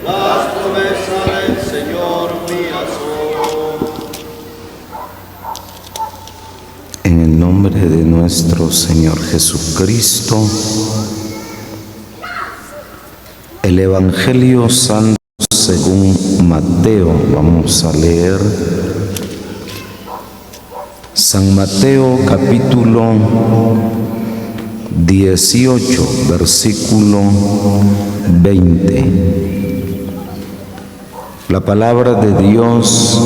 Las promesas del Señor mías son. En el nombre de nuestro Señor Jesucristo, el Evangelio Santo según Mateo, vamos a leer. San Mateo capítulo 18, versículo 20. La palabra de Dios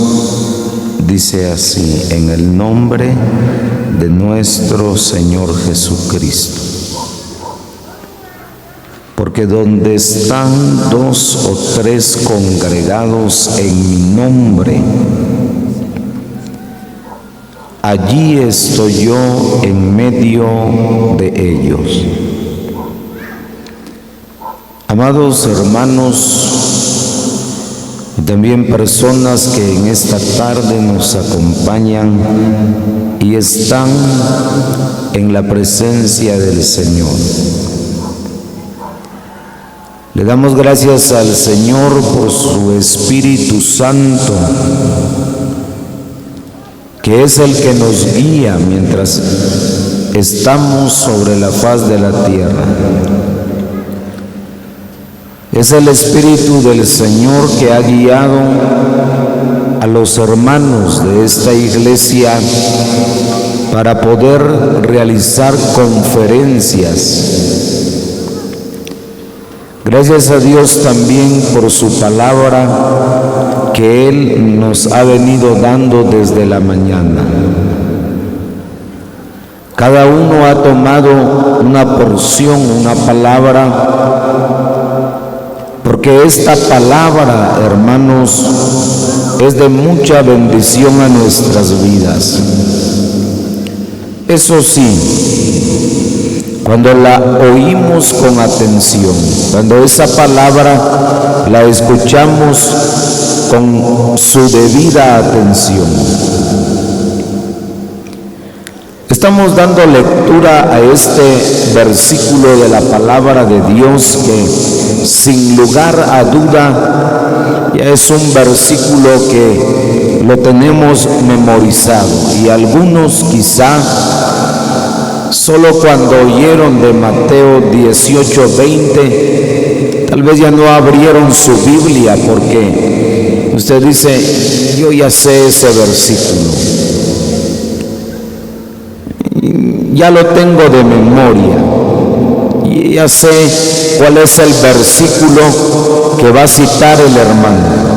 dice así: en el nombre de nuestro Señor Jesucristo. Porque donde están dos o tres congregados en mi nombre, allí estoy yo en medio de ellos. Amados hermanos, y también personas que en esta tarde nos acompañan y están en la presencia del Señor. Le damos gracias al Señor por su Espíritu Santo, que es el que nos guía mientras estamos sobre la faz de la tierra. Es el Espíritu del Señor que ha guiado a los hermanos de esta iglesia para poder realizar conferencias. Gracias a Dios también por su palabra que Él nos ha venido dando desde la mañana. Cada uno ha tomado una porción, una palabra, porque esta palabra, hermanos, es de mucha bendición a nuestras vidas. Eso sí, cuando la oímos con atención, cuando esa palabra la escuchamos con su debida atención. Estamos dando lectura a este versículo de la palabra de Dios que, sin lugar a duda, ya es un versículo que lo tenemos memorizado, y algunos quizá solo cuando oyeron de Mateo 18:20, tal vez ya no abrieron su Biblia, porque usted dice: yo ya sé ese versículo, ya lo tengo de memoria, y ya sé cuál es el versículo que va a citar el hermano.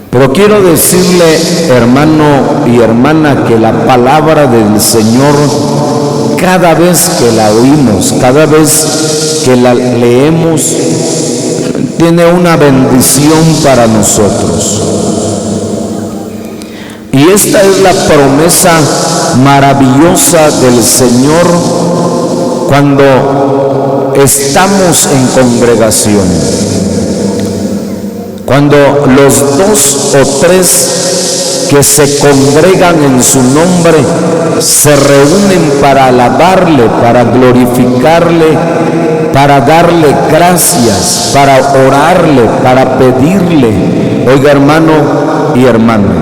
Pero quiero decirle, hermano y hermana, que la palabra del Señor, cada vez que la oímos, cada vez que la leemos, tiene una bendición para nosotros. Y esta es la promesa maravillosa del Señor cuando estamos en congregación. Cuando los dos o tres que se congregan en su nombre se reúnen para alabarle, para glorificarle, para darle gracias, para orarle, para pedirle. Oiga, hermano y hermana,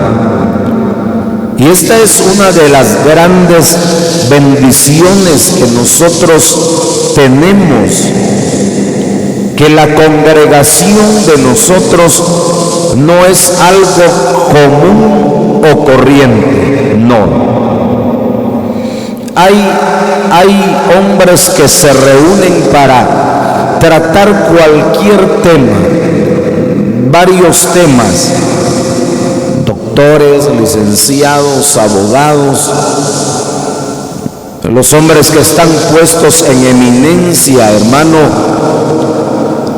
y esta es una de las grandes bendiciones que nosotros tenemos, que la congregación de nosotros no es algo común o corriente, no. Hay hombres que se reúnen para tratar cualquier tema, varios temas, doctores, licenciados, abogados, los hombres que están puestos en eminencia, hermano,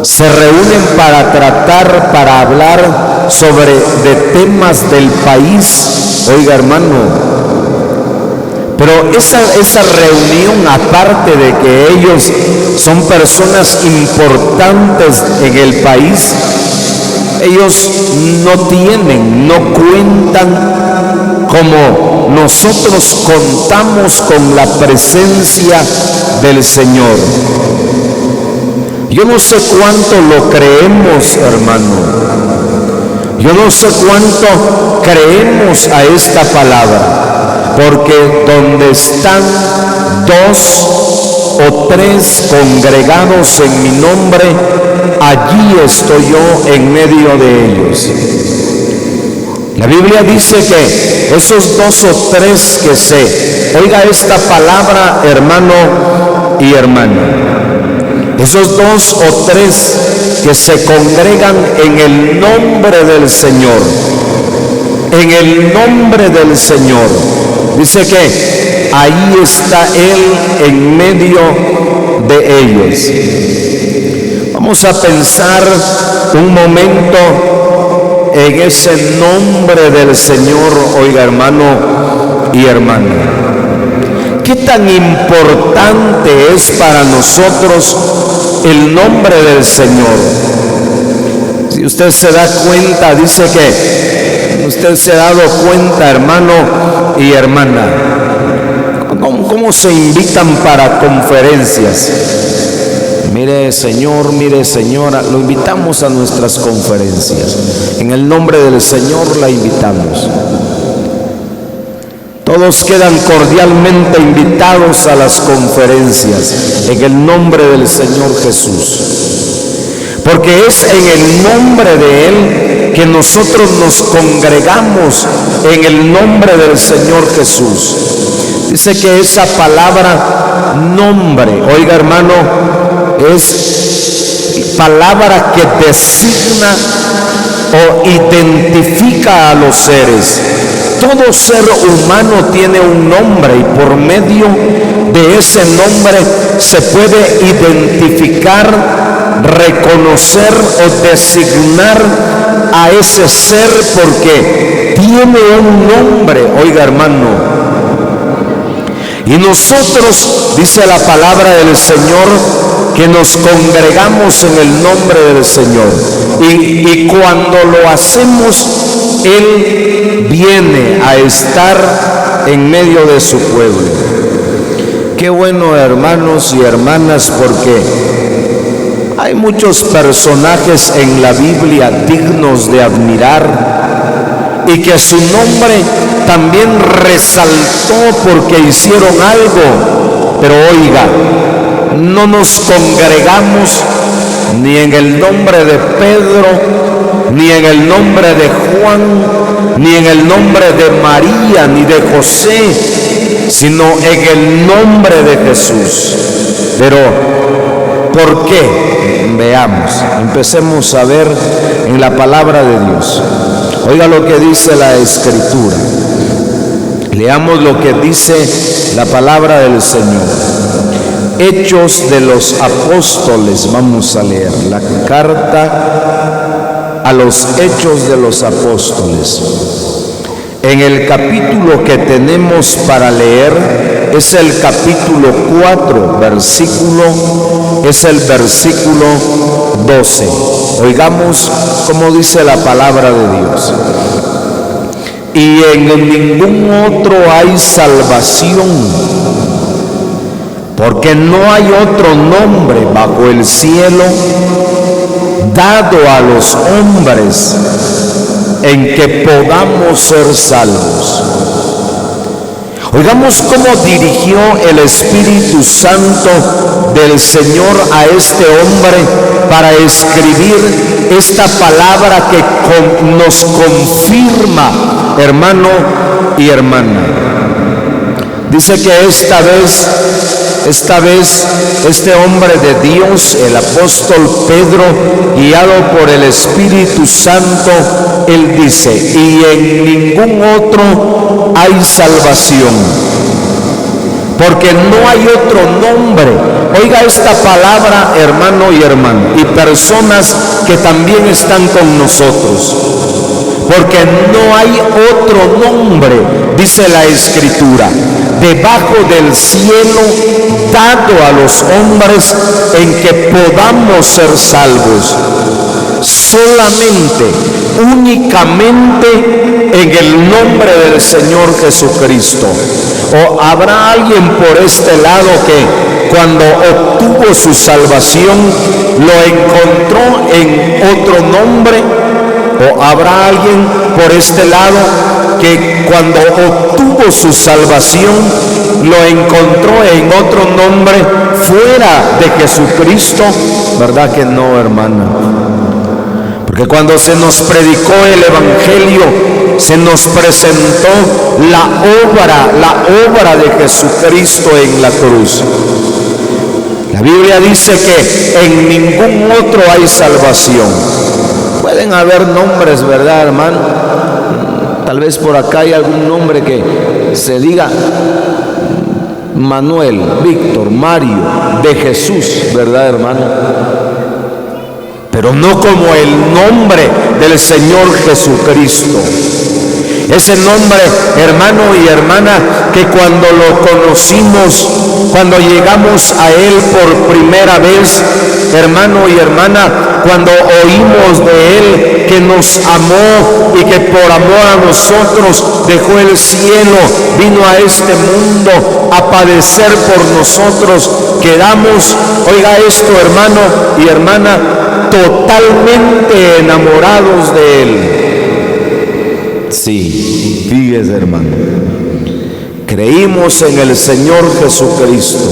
se reúnen para tratar, para hablar sobre de temas del país. Oiga, hermano, pero esa reunión, aparte de que ellos son personas importantes en el país, ellos no cuentan como nosotros contamos con la presencia del Señor. Yo no sé cuánto lo creemos, hermano. Yo no sé cuánto creemos a esta palabra, porque donde están dos o tres congregados en mi nombre, allí estoy yo en medio de ellos. La Biblia dice que esos dos o tres que oiga esta palabra, hermano y hermana, esos dos o tres que se congregan en el nombre del Señor, en el nombre del Señor, dice que ahí está Él en medio de ellos. Vamos a pensar un momento en ese nombre del Señor, oiga hermano y hermana. ¿Qué tan importante es para nosotros el nombre del Señor? Si usted se da cuenta, dice que usted se ha dado cuenta, hermano y hermana, ¿cómo se invitan para conferencias? Mire señor, mire señora, lo invitamos a nuestras conferencias. En el nombre del Señor la invitamos. Todos quedan cordialmente invitados a las conferencias en el nombre del Señor Jesús. Porque es en el nombre de Él que nosotros nos congregamos, en el nombre del Señor Jesús. Dice que esa palabra nombre, oiga hermano, es palabra que designa o identifica a los seres. Todo ser humano tiene un nombre y por medio de ese nombre se puede identificar, reconocer o designar a ese ser porque tiene un nombre, oiga hermano. Y nosotros, dice la palabra del Señor, que nos congregamos en el nombre del Señor. Y cuando lo hacemos, Él viene a estar en medio de su pueblo. Qué bueno, hermanos y hermanas, porque hay muchos personajes en la Biblia dignos de admirar y que su nombre también resaltó porque hicieron algo. Pero oiga, no nos congregamos ni en el nombre de Pedro, ni en el nombre de Juan, ni en el nombre de María, ni de José, sino en el nombre de Jesús. Pero, ¿por qué? Veamos, empecemos a ver en la palabra de Dios. Oiga lo que dice la Escritura. Leamos lo que dice la palabra del Señor. Hechos de los Apóstoles, vamos a leer la carta a los Hechos de los Apóstoles. En el capítulo que tenemos para leer es el capítulo 4, es el versículo 12. Oigamos cómo dice la palabra de Dios. Y en ningún otro hay salvación, porque no hay otro nombre bajo el cielo dado a los hombres en que podamos ser salvos. Oigamos cómo dirigió el Espíritu Santo del Señor a este hombre para escribir esta palabra que nos confirma, hermano y hermana. Dice que esta vez este hombre de Dios, el apóstol Pedro, guiado por el Espíritu Santo, él dice: y en ningún otro hay salvación, porque no hay otro nombre. Oiga esta palabra, hermano y hermana, y personas que también están con nosotros. Porque no hay otro nombre, dice la Escritura, debajo del cielo dado a los hombres en que podamos ser salvos. solamente, únicamente en el nombre del Señor Jesucristo. ¿O habrá alguien por este lado que cuando obtuvo su salvación lo encontró en otro nombre? ¿O habrá alguien por este lado que cuando obtuvo su salvación lo encontró en otro nombre fuera de Jesucristo? ¿Verdad que no, hermana? Porque cuando se nos predicó el Evangelio, se nos presentó la obra de Jesucristo en la cruz. La Biblia dice que en ningún otro hay salvación. Pueden haber nombres, ¿verdad, hermano? Tal vez por acá hay algún nombre que se diga Manuel, Víctor, Mario, de Jesús, ¿verdad, hermano? Pero no como el nombre del Señor Jesucristo. Ese nombre, hermano y hermana, que cuando lo conocimos, cuando llegamos a Él por primera vez, hermano y hermana, cuando oímos de Él que nos amó y que por amor a nosotros dejó el cielo, vino a este mundo a padecer por nosotros, quedamos, oiga esto, hermano y hermana, totalmente enamorados de Él. Sí, fíjese, hermano, creímos en el Señor Jesucristo.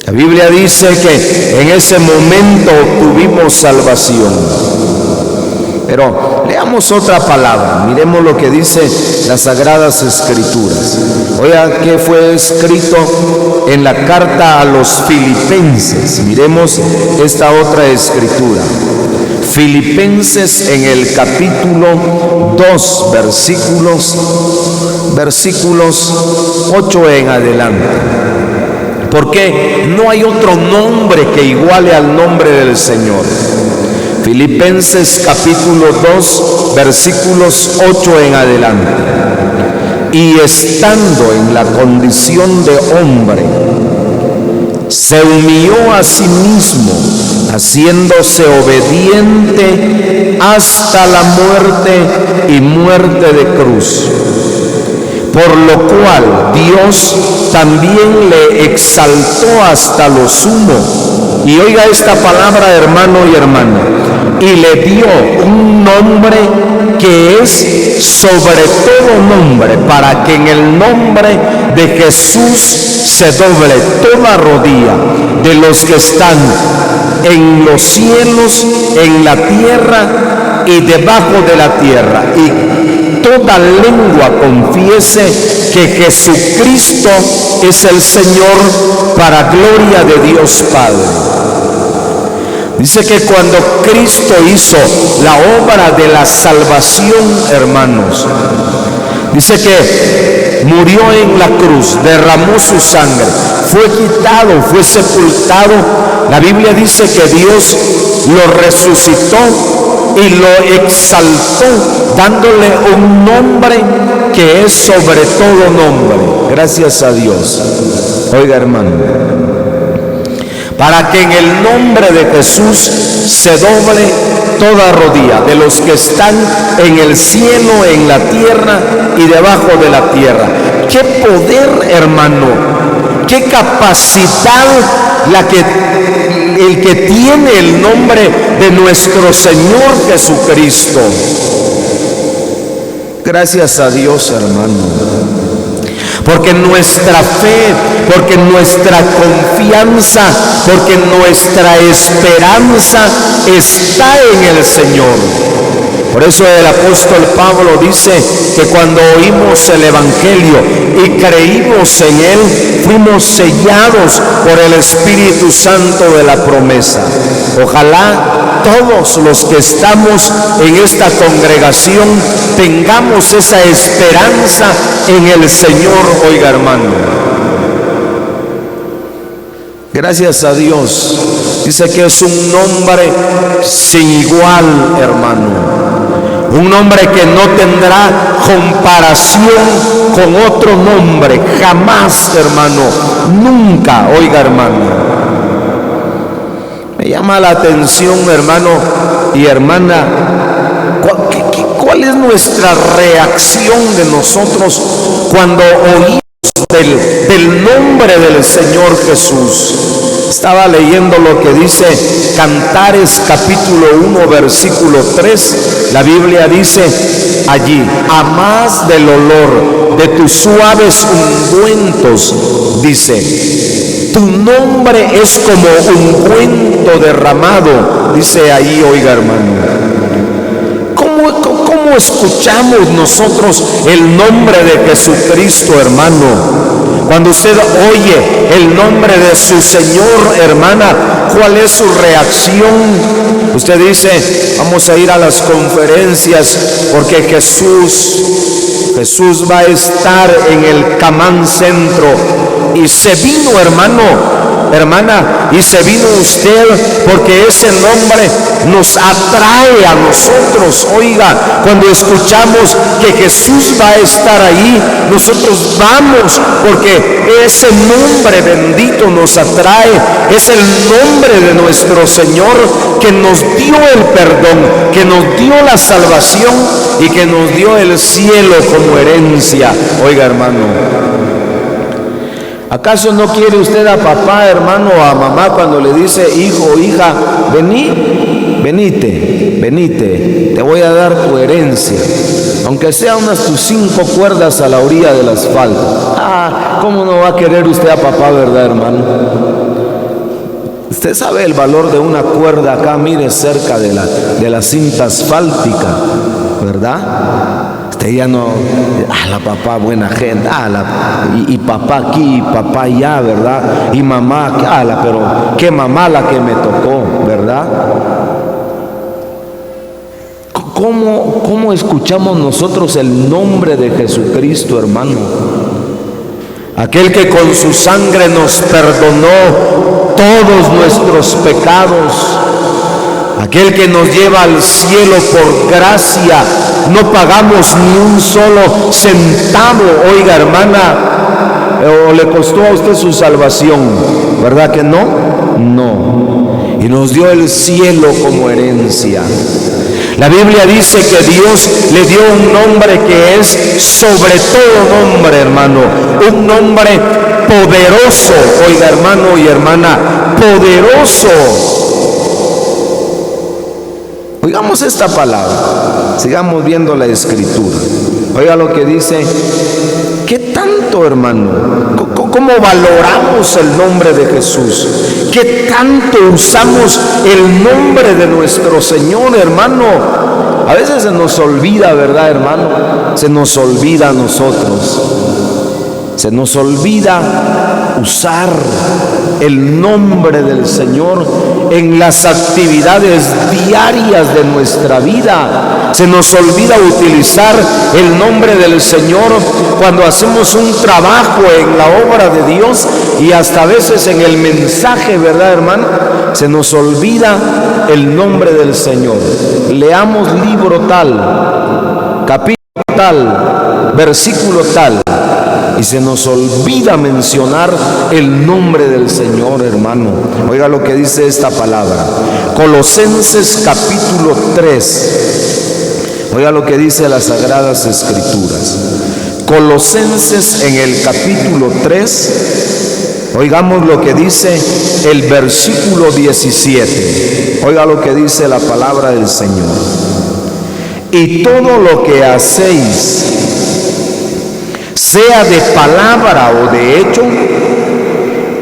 La Biblia dice que en ese momento tuvimos salvación. Pero leamos otra palabra, miremos lo que dice las Sagradas Escrituras. Oiga, ¿qué fue escrito en la carta a los Filipenses? Miremos esta otra escritura. Filipenses en el capítulo 2, versículos 8 en adelante. Porque no hay otro nombre que iguale al nombre del Señor. Filipenses capítulo 2, versículos 8 en adelante. Y estando en la condición de hombre, se humilló a sí mismo, haciéndose obediente hasta la muerte y muerte de cruz. Por lo cual Dios también le exaltó hasta lo sumo. Y oiga esta palabra, hermano y hermana, y le dio un nombre que es sobre todo nombre, para que en el nombre de Jesús se doble toda rodilla de los que están en los cielos, en la tierra y debajo de la tierra, y toda lengua confiese que Jesucristo es el Señor, para gloria de Dios Padre. Dice que cuando Cristo hizo la obra de la salvación, hermanos, dice que murió en la cruz, derramó su sangre, fue quitado, fue sepultado. La Biblia dice que Dios lo resucitó y lo exaltó, dándole un nombre que es sobre todo nombre. Gracias a Dios. Oiga, hermano, para que en el nombre de Jesús se doble toda rodilla de los que están en el cielo, en la tierra y debajo de la tierra. ¡Qué poder, hermano! ¡Qué capacidad el que tiene el nombre de nuestro Señor Jesucristo! Gracias a Dios, hermano. Porque nuestra fe, porque nuestra confianza, porque nuestra esperanza está en el Señor. Por eso el apóstol Pablo dice que cuando oímos el Evangelio y creímos en él, fuimos sellados por el Espíritu Santo de la promesa. Ojalá todos los que estamos en esta congregación tengamos esa esperanza en el Señor, oiga, hermano. Gracias a Dios. Dice que es un nombre sin igual, hermano. Un nombre que no tendrá comparación con otro nombre. Jamás, hermano. Nunca, oiga, hermano. Me llama llama la atención, hermano y hermana, ¿cuál es nuestra reacción de nosotros cuando oímos del nombre del Señor Jesús? Estaba leyendo lo que dice Cantares capítulo 1 versículo 3. La Biblia dice allí: a más del olor de tus suaves ungüentos, dice, tu nombre es como ungüento derramado. Dice ahí, oiga hermano, ¿cómo escuchamos nosotros el nombre de Jesucristo, hermano? Cuando usted oye el nombre de su Señor, hermana, ¿cuál es su reacción? Usted dice: vamos a ir a las conferencias porque Jesús va a estar en el Camán Centro. Y se vino, hermana, y se vino usted porque ese nombre nos atrae a nosotros. Oiga, cuando escuchamos que Jesús va a estar ahí, nosotros vamos porque ese nombre bendito nos atrae. Es el nombre de nuestro Señor que nos dio el perdón, que nos dio la salvación y que nos dio el cielo como herencia. Oiga hermano, ¿acaso no quiere usted a papá, hermano, o a mamá cuando le dice: hijo, hija, venite, te voy a dar tu herencia, aunque sea tus 5 cuerdas a la orilla del asfalto? ¿Cómo no va a querer usted a papá, verdad, hermano? Usted sabe el valor de una cuerda acá, mire, cerca de la cinta asfáltica, ¿verdad? Usted ya no, la papá buena gente, y papá aquí, y papá allá, ¿verdad? Y mamá, pero qué mamá la que me tocó, ¿verdad? ¿Cómo escuchamos nosotros el nombre de Jesucristo, hermano? Aquel que con su sangre nos perdonó todos nuestros pecados, aquel que nos lleva al cielo por gracia. No pagamos ni un solo centavo, oiga hermana, o le costó a usted su salvación, ¿verdad que no? No. Y nos dio el cielo como herencia. La Biblia dice que Dios le dio un nombre que es sobre todo nombre, hermano, un nombre poderoso, oiga hermano y hermana, poderoso. Oigamos esta palabra, sigamos viendo la escritura. Oiga lo que dice. ¿Qué tanto, hermano? ¿Cómo valoramos el nombre de Jesús? ¿Qué tanto usamos el nombre de nuestro Señor, hermano? A veces se nos olvida, ¿verdad, hermano? Se nos olvida a nosotros. Se nos olvida usar el nombre del Señor en las actividades diarias de nuestra vida. Se nos olvida utilizar el nombre del Señor cuando hacemos un trabajo en la obra de Dios y hasta a veces en el mensaje, ¿verdad, hermano? Se nos olvida el nombre del Señor. Leamos libro tal, capítulo tal, versículo tal, y se nos olvida mencionar el nombre del Señor, hermano. Oiga lo que dice esta palabra. Colosenses capítulo 3. Oiga lo que dice las Sagradas Escrituras. Colosenses en el capítulo 3. Oigamos lo que dice el versículo 17. Oiga lo que dice la palabra del Señor. Y todo lo que hacéis, sea de palabra o de hecho,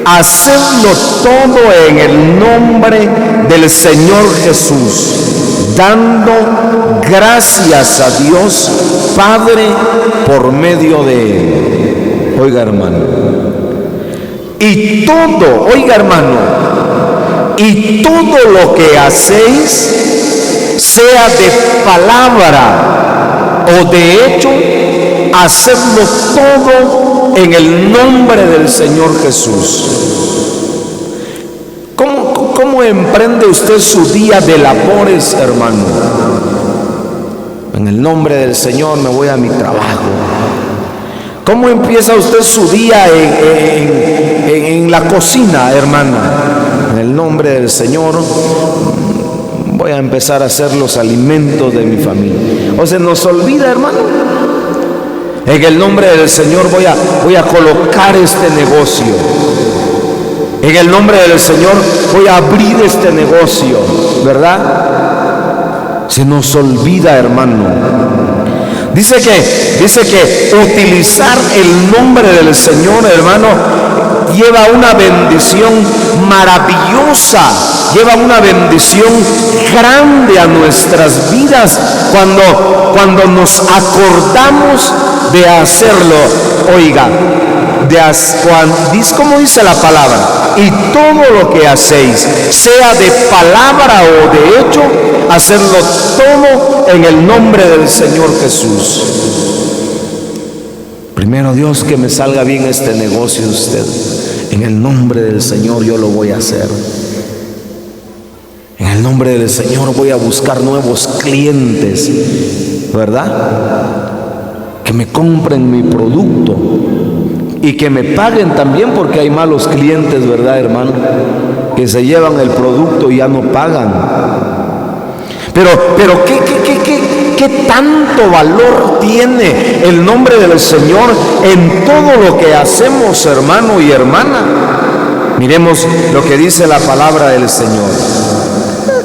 hacedlo todo en el nombre del Señor Jesús, dando gracias a Dios Padre por medio de Él. Oiga, hermano. Y todo, oiga, hermano, y todo lo que hacéis, sea de palabra o de hecho, hacedlo todo en el nombre del Señor Jesús. ¿Cómo emprende usted su día de labores, hermano? En el nombre del Señor me voy a mi trabajo. ¿Cómo empieza usted su día en la cocina, hermana? el nombre del Señor voy a empezar a hacer los alimentos de mi familia. O se nos olvida, hermano. En el nombre del Señor voy a colocar este negocio. En el nombre del Señor voy a abrir este negocio, ¿verdad? Se nos olvida, hermano. Dice que utilizar el nombre del Señor, hermano, lleva una bendición maravillosa, lleva una bendición grande a nuestras vidas cuando nos acordamos de hacerlo. Oiga, ¿cómo dice la palabra? Y todo lo que hacéis, sea de palabra o de hecho, hacerlo todo en el nombre del Señor Jesús. Primero, Dios, que me salga bien este negocio de usted. En el nombre del Señor yo lo voy a hacer. En el nombre del Señor voy a buscar nuevos clientes, ¿verdad? Que me compren mi producto y que me paguen también, porque hay malos clientes, ¿verdad, hermano? Que se llevan el producto y ya no pagan. Pero ¿qué tanto valor tiene el nombre del Señor en todo lo que hacemos, hermano y hermana? Miremos lo que dice la palabra del Señor.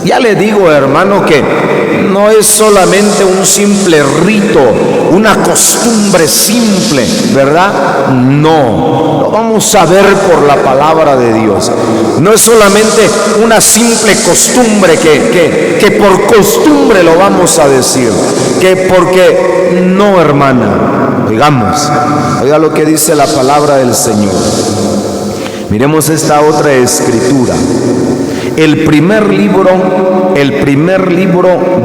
Ya le digo, hermano, que no es solamente un simple rito, una costumbre simple, ¿verdad? No, lo vamos a ver por la palabra de Dios. No es solamente una simple costumbre que por costumbre lo vamos a decir, que porque no, hermana. Oiga lo que dice la palabra del Señor. Miremos esta otra escritura. El primer libro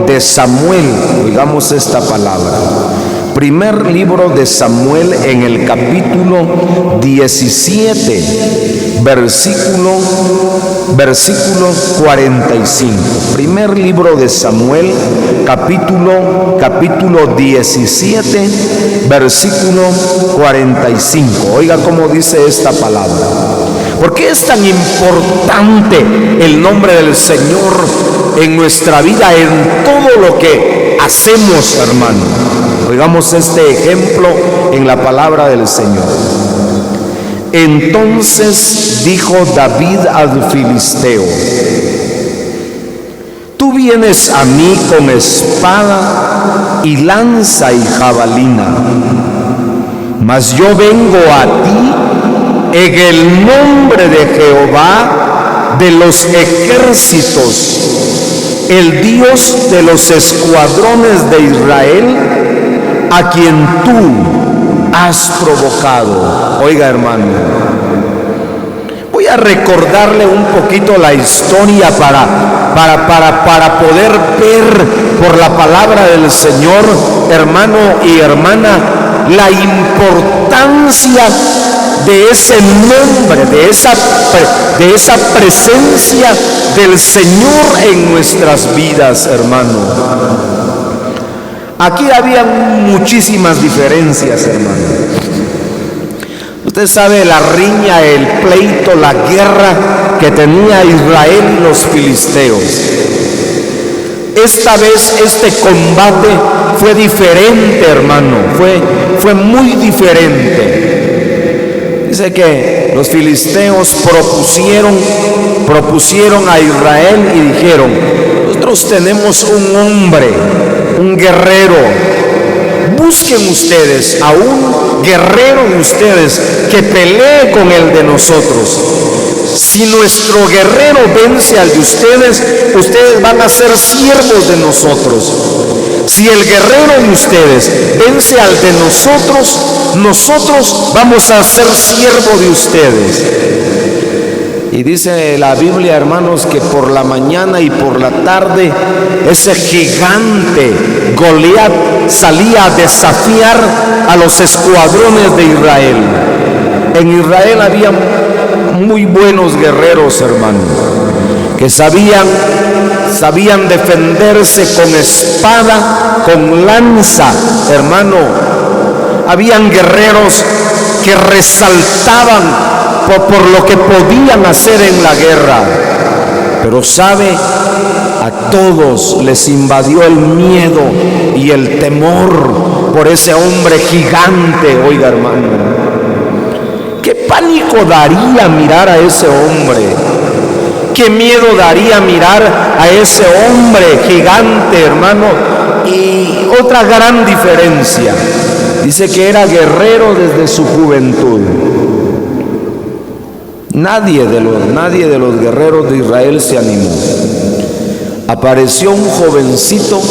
de Samuel, oigamos esta palabra. Primer libro de Samuel, en el capítulo 17, versículo 45. Primer libro de Samuel, capítulo 17, versículo 45. Oiga cómo dice esta palabra. ¿Por qué es tan importante el nombre del Señor en nuestra vida, en todo lo que hacemos, hermano? Oigamos este ejemplo en la palabra del Señor. Entonces dijo David al filisteo: tú vienes a mí con espada y lanza y jabalina, mas yo vengo a ti en el nombre de Jehová de los ejércitos, el Dios de los escuadrones de Israel, a quien tú has provocado. Oiga, hermano, voy a recordarle un poquito la historia para poder ver por la palabra del Señor, hermano y hermana, la importancia de ese nombre, de esa presencia del Señor en nuestras vidas, hermano. Aquí había muchísimas diferencias, hermano. Usted sabe la riña, el pleito, la guerra que tenía Israel y los filisteos. Esta vez este combate fue diferente, hermano, fue muy diferente. Dice que los filisteos propusieron a Israel y dijeron: nosotros tenemos un hombre, un guerrero. Busquen ustedes a un guerrero de ustedes que pelee con el de nosotros. Si nuestro guerrero vence al de ustedes, ustedes van a ser siervos de nosotros. Si el guerrero de ustedes vence al de nosotros, nosotros vamos a ser siervos de ustedes. Y dice la Biblia, hermanos, que por la mañana y por la tarde ese gigante Goliat salía a desafiar a los escuadrones de Israel. En Israel había muy buenos guerreros, hermano, que sabían defenderse con espada, con lanza, hermano. Habían guerreros que resaltaban por lo que podían hacer en la guerra. Pero sabe, a todos les invadió el miedo y el temor por ese hombre gigante. Oiga, hermano, qué pánico daría mirar a ese hombre. Qué miedo daría mirar a ese hombre gigante, hermano. Y otra gran diferencia, dice que era guerrero desde su juventud. Nadie de los guerreros de Israel se animó. Apareció un jovencito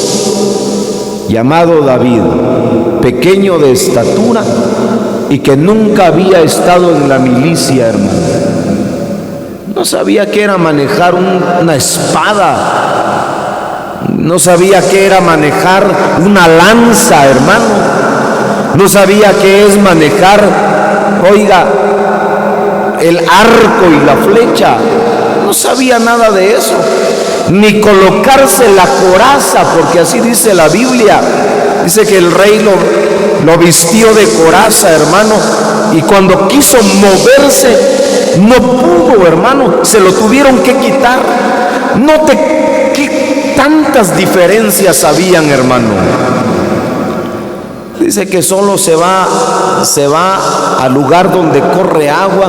llamado David, pequeño de estatura y que nunca había estado en la milicia, hermano. No sabía qué era manejar una espada, no sabía qué era manejar una lanza, hermano, no sabía qué es manejar, oiga, el arco y la flecha, no sabía nada de eso, ni colocarse la coraza, porque así dice la Biblia. Dice que el rey lo vistió de coraza, hermano, y cuando quiso moverse no pudo, hermano, se lo tuvieron que quitar. Note qué tantas diferencias habían, hermano. Dice que solo se va al lugar donde corre agua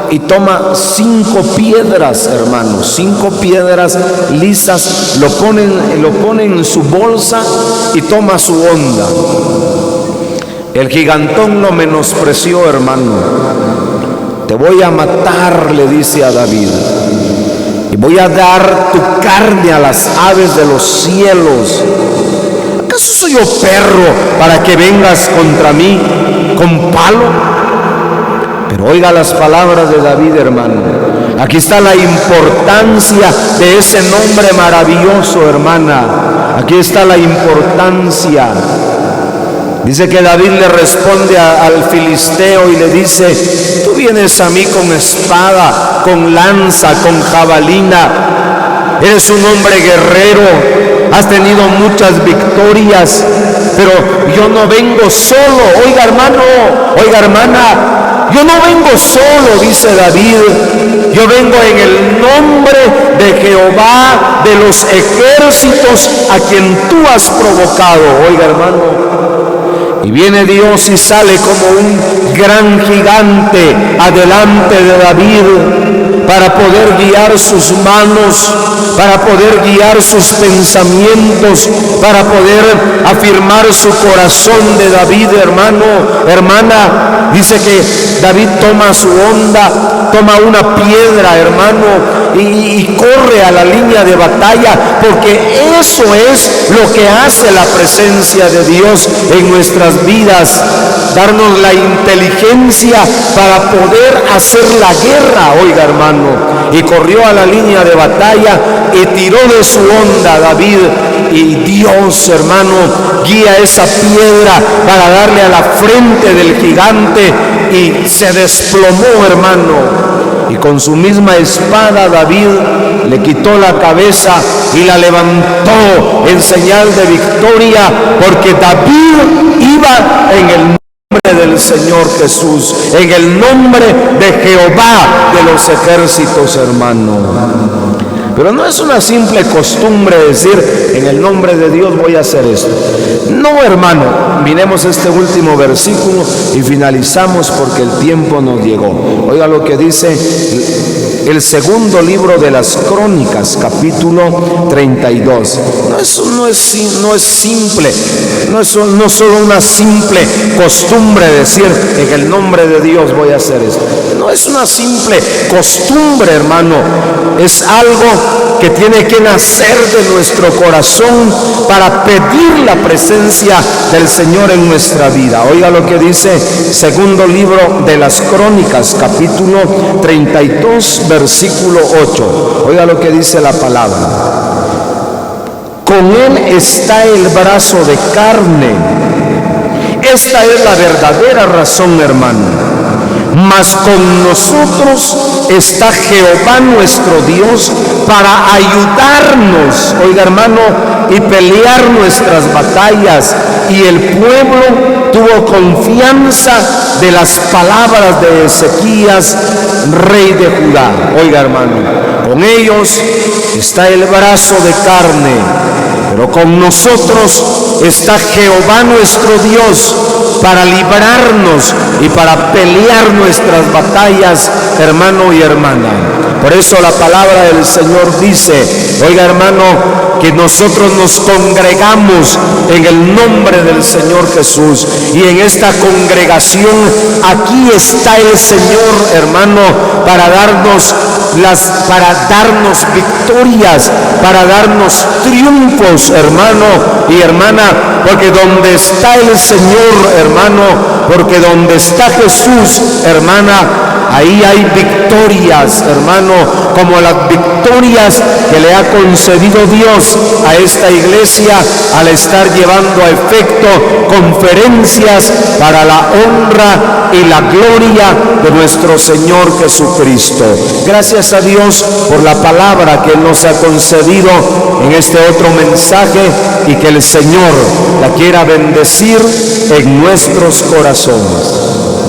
y toma 5 piedras, hermano, 5 piedras lisas, lo pone en su bolsa y toma su onda. El gigantón lo menospreció, hermano. Te voy a matar, le dice a David, y voy a dar tu carne a las aves de los cielos. ¿Acaso soy yo perro para que vengas contra mí con palo? Pero oiga las palabras de David, hermano. Aquí está la importancia de ese nombre maravilloso, hermana. Aquí está la importancia. Dice que David le responde al filisteo y le dice: tú vienes a mí con espada, con lanza, con jabalina. Eres un hombre guerrero, has tenido muchas victorias, pero yo no vengo solo. Oiga, hermano, oiga, hermana, yo no vengo solo, dice David. Yo vengo en el nombre de Jehová de los ejércitos, a quien tú has provocado. Oiga, hermano. Y viene Dios y sale como un gran gigante adelante de David para poder guiar sus manos, para poder guiar sus pensamientos, para poder afirmar su corazón de David, hermano, hermana. Dice que David toma su onda, toma una piedra, hermano, y corre a la línea de batalla, porque eso es lo que hace la presencia de Dios en nuestras vidas, darnos la inteligencia para poder hacer la guerra. Oiga, hermano, y corrió a la línea de batalla y tiró de su onda David, y Dios, hermano, guía esa piedra para darle a la frente del gigante y se desplomó, hermano. Y con su misma espada David le quitó la cabeza y la levantó en señal de victoria, porque David iba en el nombre del Señor Jesús, en el nombre de Jehová de los ejércitos, hermano. Pero no es una simple costumbre decir: en el nombre de Dios voy a hacer esto. No, hermano, miremos este último versículo y finalizamos porque el tiempo nos llegó. Oiga lo que dice el segundo libro de las Crónicas, capítulo 32. No es simple, no es solo una simple costumbre decir: en el nombre de Dios voy a hacer esto. No es una simple costumbre, hermano, es algo que tiene que nacer de nuestro corazón para pedir la presencia del Señor en nuestra vida. Oiga lo que dice segundo libro de las Crónicas, capítulo 32, versículo 8. Oiga lo que dice la palabra: con él está el brazo de carne. Esta es la verdadera razón, hermano. Mas con nosotros está Jehová nuestro Dios para ayudarnos, oiga, hermano, y pelear nuestras batallas, y el pueblo tuvo confianza de las palabras de Ezequías, rey de Judá. Oiga, hermano, con ellos está el brazo de carne, pero con nosotros está Jehová nuestro Dios para librarnos y para pelear nuestras batallas, hermano y hermana. Por eso la palabra del Señor dice, oiga, hermano, que nosotros nos congregamos en el nombre del Señor Jesús, y en esta congregación aquí está el Señor, hermano, para darnos victorias, para darnos triunfos, hermano y hermana, porque donde está el Señor, hermano, porque donde está Jesús, hermana, ahí hay victorias, hermano, como las victorias que le ha concedido Dios a esta iglesia al estar llevando a efecto conferencias para la honra y la gloria de nuestro Señor Jesucristo. Gracias a Dios por la palabra que Él nos ha concedido en este otro mensaje, y que el Señor la quiera bendecir en nuestros corazones.